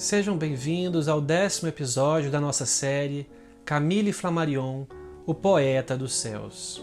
Sejam bem-vindos ao 10º episódio da nossa série Camille Flammarion, o Poeta dos Céus.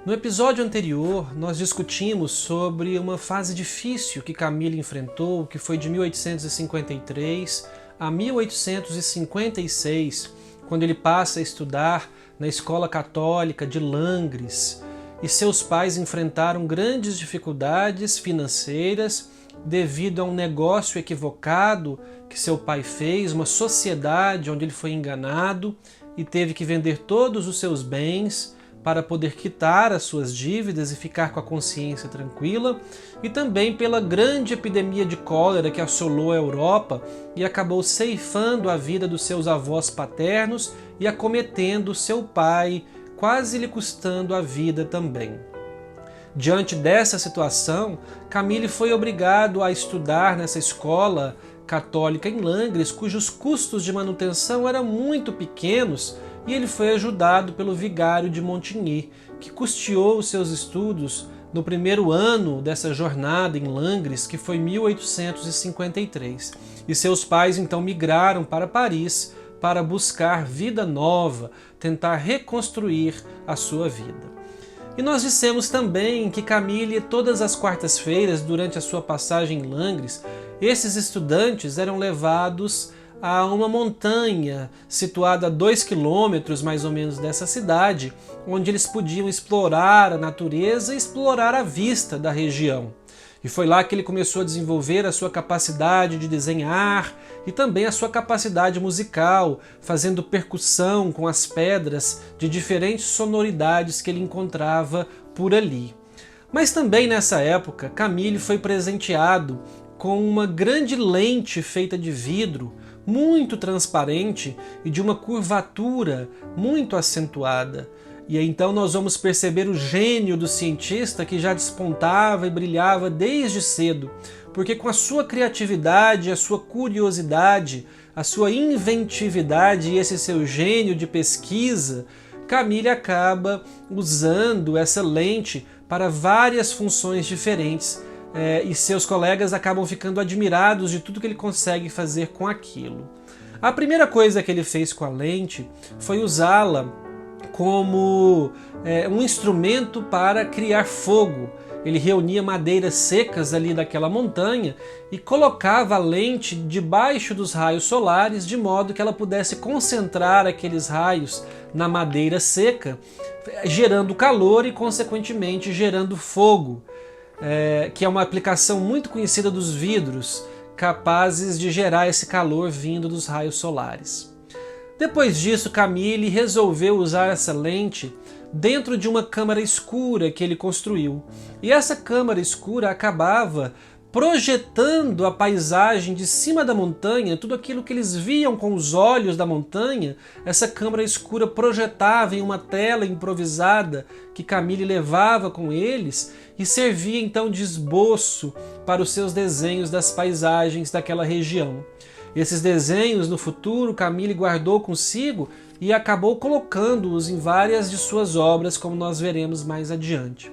No episódio anterior, nós discutimos sobre uma fase difícil que Camille enfrentou, que foi de 1853 a 1856, quando ele passa a estudar na Escola Católica de Langres, e seus pais enfrentaram grandes dificuldades financeiras devido a um negócio equivocado que seu pai fez, uma sociedade onde ele foi enganado e teve que vender todos os seus bens para poder quitar as suas dívidas e ficar com a consciência tranquila, e também pela grande epidemia de cólera que assolou a Europa e acabou ceifando a vida dos seus avós paternos e acometendo seu pai, quase lhe custando a vida também. Diante dessa situação, Camille foi obrigado a estudar nessa escola católica em Langres, cujos custos de manutenção eram muito pequenos, e ele foi ajudado pelo vigário de Montigny, que custeou os seus estudos no primeiro ano dessa jornada em Langres, que foi 1853. E seus pais então migraram para Paris para buscar vida nova, tentar reconstruir a sua vida. E nós dissemos também que Camille, todas as quartas-feiras, durante a sua passagem em Langres, esses estudantes eram levados a uma montanha situada a 2 quilômetros mais ou menos dessa cidade, onde eles podiam explorar a natureza e explorar a vista da região. E foi lá que ele começou a desenvolver a sua capacidade de desenhar e também a sua capacidade musical, fazendo percussão com as pedras de diferentes sonoridades que ele encontrava por ali. Mas também nessa época, Camille foi presenteado com uma grande lente feita de vidro, muito transparente e de uma curvatura muito acentuada. E então nós vamos perceber o gênio do cientista que já despontava e brilhava desde cedo, porque com a sua criatividade, a sua curiosidade, a sua inventividade e esse seu gênio de pesquisa, Camille acaba usando essa lente para várias funções diferentes, e seus colegas acabam ficando admirados de tudo que ele consegue fazer com aquilo. A primeira coisa que ele fez com a lente foi usá-la como um instrumento para criar fogo. Ele reunia madeiras secas ali daquela montanha e colocava a lente debaixo dos raios solares de modo que ela pudesse concentrar aqueles raios na madeira seca, gerando calor e, consequentemente, gerando fogo, que é uma aplicação muito conhecida dos vidros, capazes de gerar esse calor vindo dos raios solares. Depois disso, Camille resolveu usar essa lente dentro de uma câmara escura que ele construiu. E essa câmara escura acabava projetando a paisagem de cima da montanha, tudo aquilo que eles viam com os olhos da montanha, essa câmara escura projetava em uma tela improvisada que Camille levava com eles e servia então de esboço para os seus desenhos das paisagens daquela região. Esses desenhos, no futuro, Camille guardou consigo e acabou colocando-os em várias de suas obras, como nós veremos mais adiante.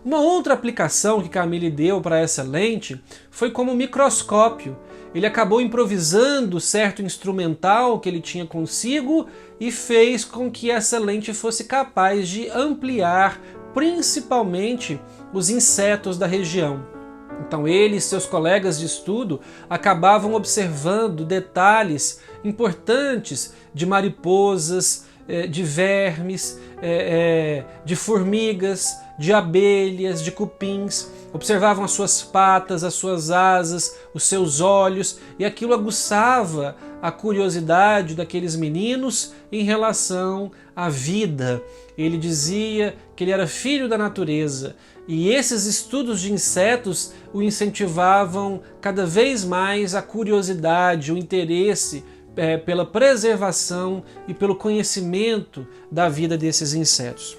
Uma outra aplicação que Camille deu para essa lente foi como microscópio. Ele acabou improvisando certo instrumental que ele tinha consigo e fez com que essa lente fosse capaz de ampliar principalmente os insetos da região. Então ele e seus colegas de estudo acabavam observando detalhes importantes de mariposas, de vermes, de formigas, de abelhas, de cupins. Observavam as suas patas, as suas asas, os seus olhos, e aquilo aguçava a curiosidade daqueles meninos em relação à vida. Ele dizia que ele era filho da natureza, e esses estudos de insetos o incentivavam cada vez mais a curiosidade, o interesse pela preservação e pelo conhecimento da vida desses insetos.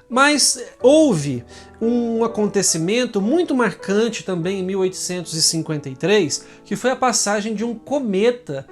Mas houve um acontecimento muito marcante também em 1853, que foi a passagem de um cometa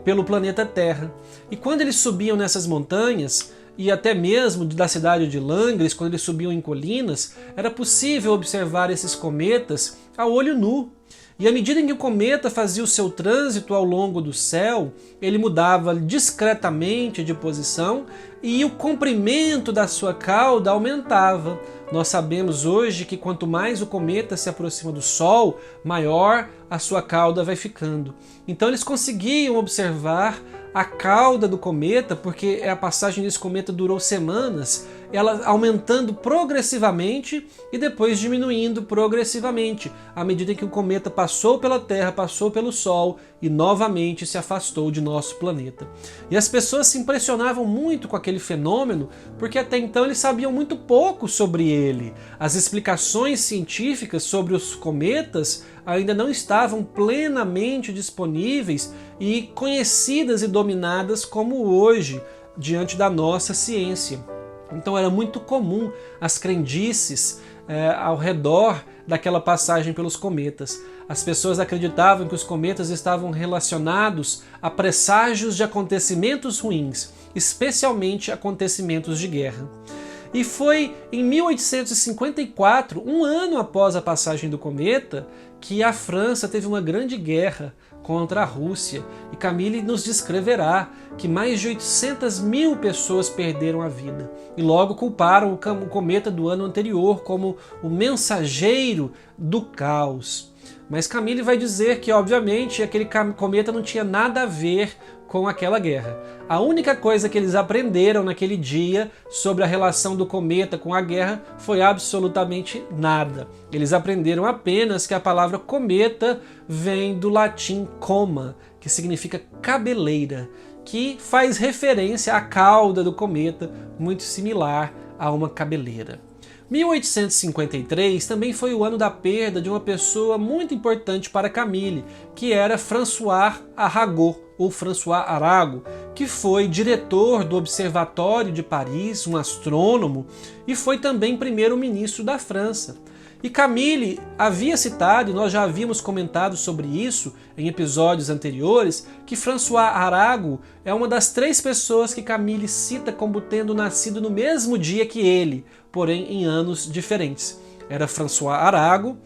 pelo planeta Terra. E quando eles subiam nessas montanhas, e até mesmo da cidade de Langres, quando eles subiam em colinas, era possível observar esses cometas a olho nu. E à medida em que o cometa fazia o seu trânsito ao longo do céu, ele mudava discretamente de posição e o comprimento da sua cauda aumentava. Nós sabemos hoje que quanto mais o cometa se aproxima do Sol, maior a sua cauda vai ficando. Então eles conseguiam observar a cauda do cometa, porque a passagem desse cometa durou semanas, ela aumentando progressivamente e depois diminuindo progressivamente, à medida que o cometa passou pela Terra, passou pelo Sol e novamente se afastou de nosso planeta. E as pessoas se impressionavam muito com aquele fenômeno, porque até então eles sabiam muito pouco sobre ele. As explicações científicas sobre os cometas ainda não estavam plenamente disponíveis e conhecidas e dominadas como hoje, diante da nossa ciência. Então era muito comum as crendices ao redor daquela passagem pelos cometas. As pessoas acreditavam que os cometas estavam relacionados a presságios de acontecimentos ruins, especialmente acontecimentos de guerra. E foi em 1854, um ano após a passagem do cometa, que a França teve uma grande guerra contra a Rússia. E Camille nos descreverá que mais de 800 mil pessoas perderam a vida. E logo culparam o cometa do ano anterior como o mensageiro do caos. Mas Camille vai dizer que, obviamente, aquele cometa não tinha nada a ver com aquela guerra. A única coisa que eles aprenderam naquele dia sobre a relação do cometa com a guerra foi absolutamente nada. Eles aprenderam apenas que a palavra cometa vem do latim coma, que significa cabeleira, que faz referência à cauda do cometa, muito similar a uma cabeleira. 1853 também foi o ano da perda de uma pessoa muito importante para Camille, que era François Arago, ou François Arago, que foi diretor do Observatório de Paris, um astrônomo, e foi também primeiro-ministro da França. E Camille havia citado, e nós já havíamos comentado sobre isso em episódios anteriores, que François Arago é uma das 3 pessoas que Camille cita como tendo nascido no mesmo dia que ele, porém em anos diferentes. Era François Arago,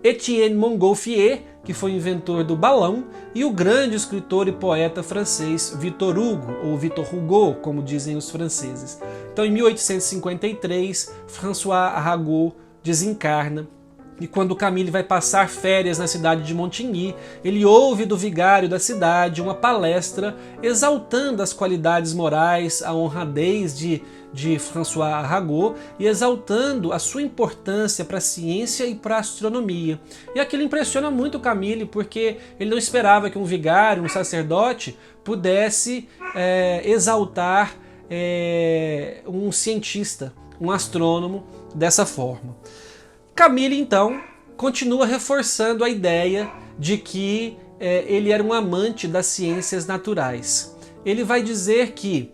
Etienne Montgolfier, que foi inventor do balão, e o grande escritor e poeta francês Victor Hugo, ou Victor Hugo, como dizem os franceses. Então, em 1853, François Arago desencarna, e quando Camille vai passar férias na cidade de Montigny, ele ouve do vigário da cidade uma palestra exaltando as qualidades morais, a honradez de François Arago e exaltando a sua importância para a ciência e para a astronomia. E aquilo impressiona muito Camille, porque ele não esperava que um vigário, um sacerdote, pudesse exaltar um cientista, um astrônomo dessa forma. Camille, então, continua reforçando a ideia de que ele era um amante das ciências naturais. Ele vai dizer que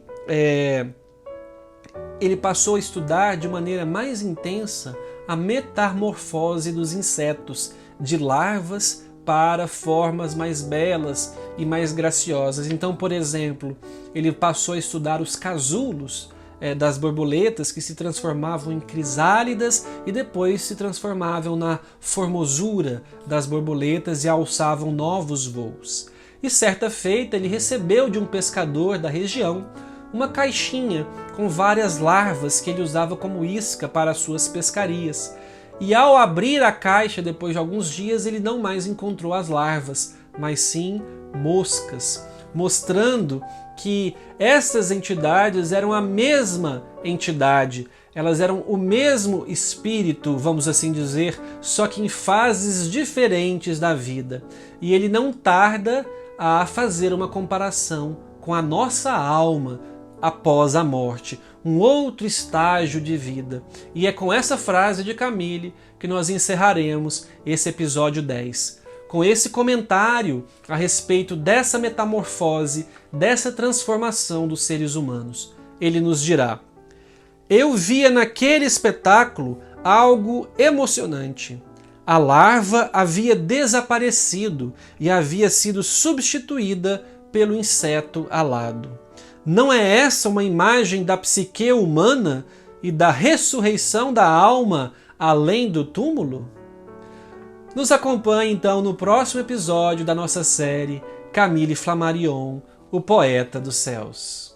ele passou a estudar de maneira mais intensa a metamorfose dos insetos, de larvas para formas mais belas e mais graciosas. Então, por exemplo, ele passou a estudar os casulos das borboletas, que se transformavam em crisálidas e depois se transformavam na formosura das borboletas e alçavam novos voos. E certa feita ele recebeu de um pescador da região uma caixinha com várias larvas que ele usava como isca para as suas pescarias. E ao abrir a caixa, depois de alguns dias, ele não mais encontrou as larvas, mas sim moscas, mostrando que essas entidades eram a mesma entidade, elas eram o mesmo espírito, vamos assim dizer, só que em fases diferentes da vida. E ele não tarda a fazer uma comparação com a nossa alma após a morte, um outro estágio de vida. E é com essa frase de Camille que nós encerraremos esse episódio 10. Com esse comentário a respeito dessa metamorfose, dessa transformação dos seres humanos. Ele nos dirá: eu via naquele espetáculo algo emocionante. A larva havia desaparecido e havia sido substituída pelo inseto alado. Não é essa uma imagem da psique humana e da ressurreição da alma além do túmulo? Nos acompanhe então no próximo episódio da nossa série Camille Flammarion, o Poeta dos Céus.